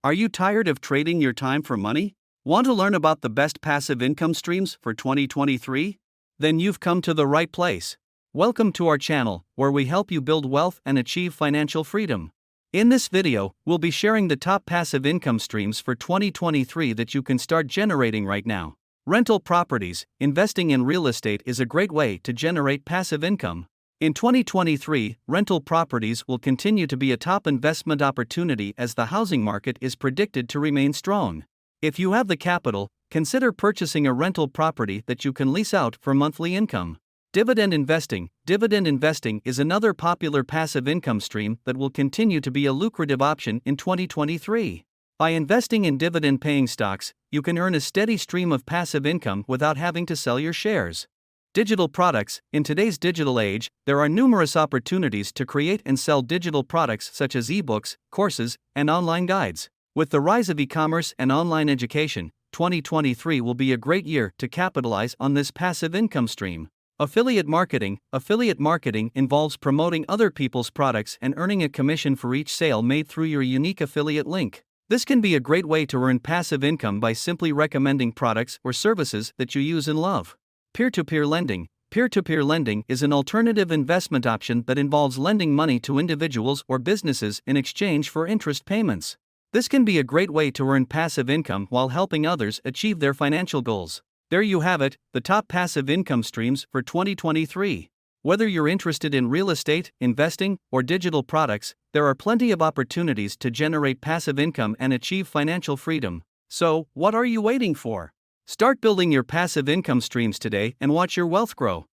Are you tired of trading your time for money? Want to learn about the best passive income streams for 2023? Then you've come to the right place. Welcome to our channel, where we help you build wealth and achieve financial freedom. In this video, we'll be sharing the top passive income streams for 2023 that you can start generating right now. Rental properties. Investing in real estate is a great way to generate passive income. In 2023, rental properties will continue to be a top investment opportunity as the housing market is predicted to remain strong. If you have the capital, consider purchasing a rental property that you can lease out for monthly income. Dividend investing. Dividend investing is another popular passive income stream that will continue to be a lucrative option in 2023. By investing in dividend-paying stocks, you can earn a steady stream of passive income without having to sell your shares. Digital products. In today's digital age, there are numerous opportunities to create and sell digital products such as ebooks, courses, and online guides. With the rise of e-commerce and online education, 2023 will be a great year to capitalize on this passive income stream. Affiliate marketing. Affiliate marketing involves promoting other people's products and earning a commission for each sale made through your unique affiliate link. This can be a great way to earn passive income by simply recommending products or services that you use and love. Peer-to-peer lending. Peer-to-peer lending is an alternative investment option that involves lending money to individuals or businesses in exchange for interest payments. This can be a great way to earn passive income while helping others achieve their financial goals. There you have it, the top passive income streams for 2023. Whether you're interested in real estate, investing, or digital products, there are plenty of opportunities to generate passive income and achieve financial freedom. So, what are you waiting for? Start building your passive income streams today and watch your wealth grow.